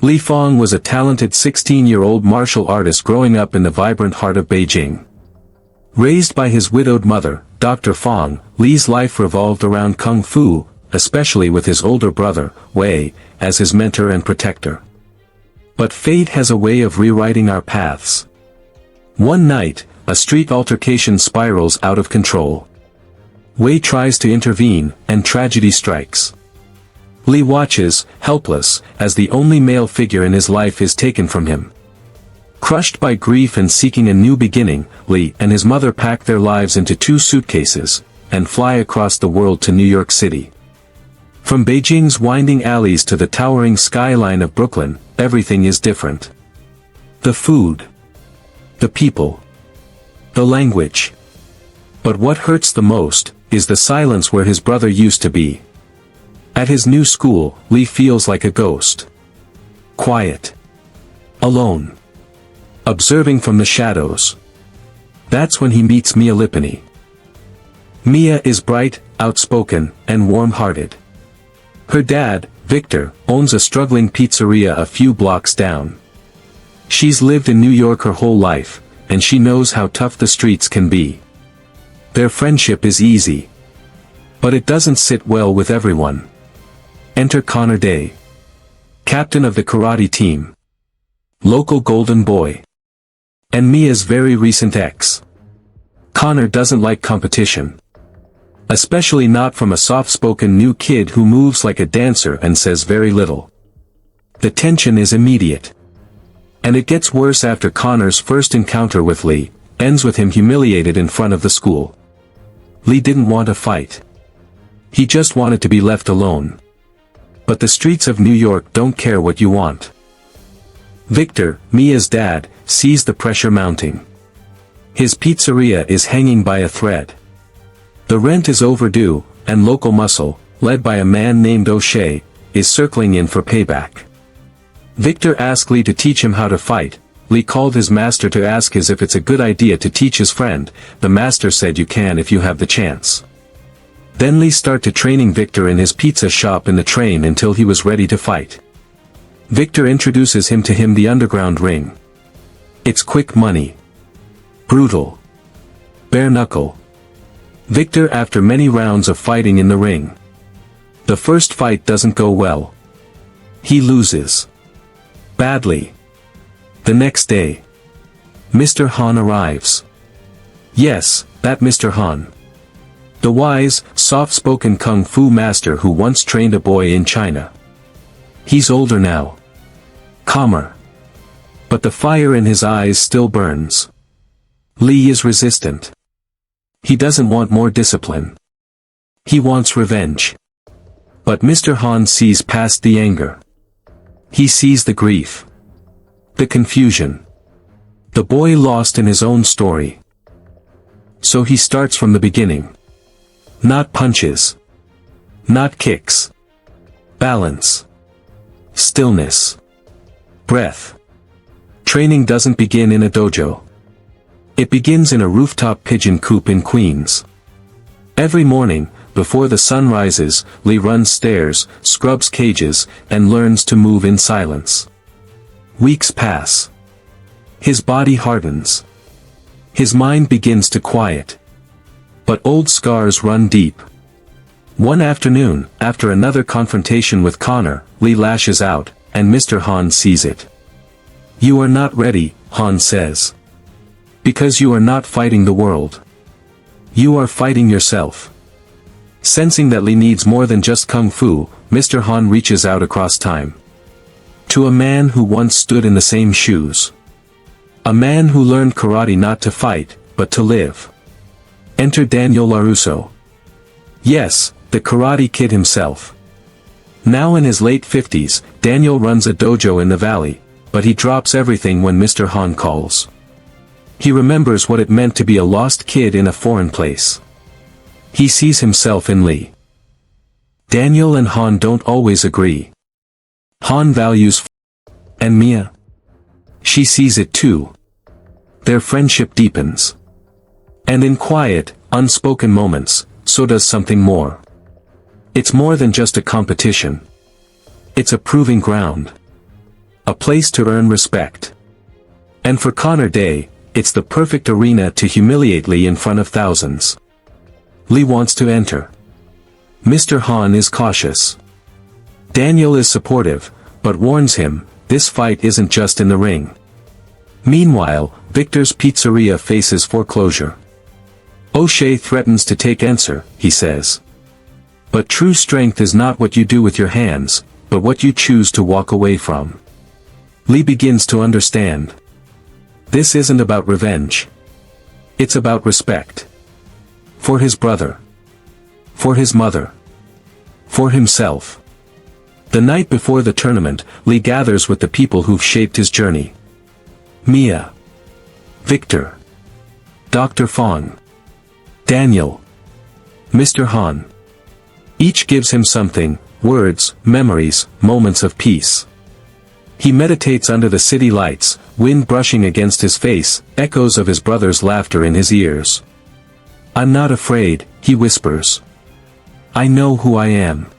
Li Fong was a talented 16-year-old martial artist growing up in the vibrant heart of Beijing. Raised by his widowed mother, Dr. Fong, Li's life revolved around Kung Fu, especially with his older brother, Wei, as his mentor and protector. But fate has a way of rewriting our paths. One night, a street altercation spirals out of control. Wei tries to intervene, and tragedy strikes. Li watches, helpless, as the only male figure in his life is taken from him. Crushed by grief and seeking a new beginning, Li and his mother pack their lives into 2 suitcases, and fly across the world to New York City. From Beijing's winding alleys to the towering skyline of Brooklyn, everything is different. The food. The people. The language. But what hurts the most, is the silence where his brother used to be. At his new school, Li feels like a ghost. Quiet. Alone. Observing from the shadows. That's when he meets Mia Lipany. Mia is bright, outspoken, and warm-hearted. Her dad, Victor, owns a struggling pizzeria a few blocks down. She's lived in New York her whole life, and she knows how tough the streets can be. Their friendship is easy. But it doesn't sit well with everyone. Enter Connor Day. Captain of the karate team. Local golden boy. And Mia's very recent ex. Connor doesn't like competition. Especially not from a soft-spoken new kid who moves like a dancer and says very little. The tension is immediate. And it gets worse after Connor's first encounter with Li, ends with him humiliated in front of the school. Li didn't want a fight. He just wanted to be left alone. But the streets of New York don't care what you want. Victor, Mia's dad, sees the pressure mounting. His pizzeria is hanging by a thread. The rent is overdue, and local muscle, led by a man named O'Shea, is circling in for payback. Victor asked Li to teach him how to fight. Li called his master to ask if it's a good idea to teach his friend. The master said you can if you have the chance. Then Li started training Victor in his pizza shop in the train until he was ready to fight. Victor introduces him to the underground ring. It's quick money. Brutal. Bare knuckle. Victor after many rounds of fighting in the ring. The first fight doesn't go well. He loses. Badly. The next day. Mr. Han arrives. Yes, that Mr. Han. The wise, soft-spoken kung fu master who once trained a boy in China. He's older now. Calmer. But the fire in his eyes still burns. Li is resistant. He doesn't want more discipline. He wants revenge. But Mr. Han sees past the anger. He sees the grief. The confusion. The boy lost in his own story. So he starts from the beginning. Not punches. Not kicks. Balance. Stillness. Breath. Training doesn't begin in a dojo. It begins in a rooftop pigeon coop in Queens. Every morning, before the sun rises, Li runs stairs, scrubs cages, and learns to move in silence. Weeks pass. His body hardens. His mind begins to quiet. But old scars run deep. One afternoon, after another confrontation with Connor, Li lashes out, and Mr. Han sees it. "You are not ready," Han says. "Because you are not fighting the world. You are fighting yourself." Sensing that Li needs more than just kung fu, Mr. Han reaches out across time. To a man who once stood in the same shoes. A man who learned karate not to fight, but to live. Enter Daniel LaRusso. Yes, the Karate Kid himself. Now in his late 50s, Daniel runs a dojo in the valley, but he drops everything when Mr. Han calls. He remembers what it meant to be a lost kid in a foreign place. He sees himself in Li. Daniel and Han don't always agree. Han values and Mia. She sees it too. Their friendship deepens. And in quiet, unspoken moments, so does something more. It's more than just a competition. It's a proving ground. A place to earn respect. And for Connor Day, it's the perfect arena to humiliate Lee in front of thousands. Lee wants to enter. Mr. Han is cautious. Daniel is supportive, but warns him, this fight isn't just in the ring. Meanwhile, Victor's pizzeria faces foreclosure. O'Shea threatens to take answer, he says. But true strength is not what you do with your hands, but what you choose to walk away from. Lee begins to understand. This isn't about revenge. It's about respect. For his brother. For his mother. For himself. The night before the tournament, Lee gathers with the people who've shaped his journey. Mia. Victor. Dr. Fong. Daniel. Mr. Han. Each gives him something, words, memories, moments of peace. He meditates under the city lights, wind brushing against his face, echoes of his brother's laughter in his ears. I'm not afraid, he whispers. I know who I am.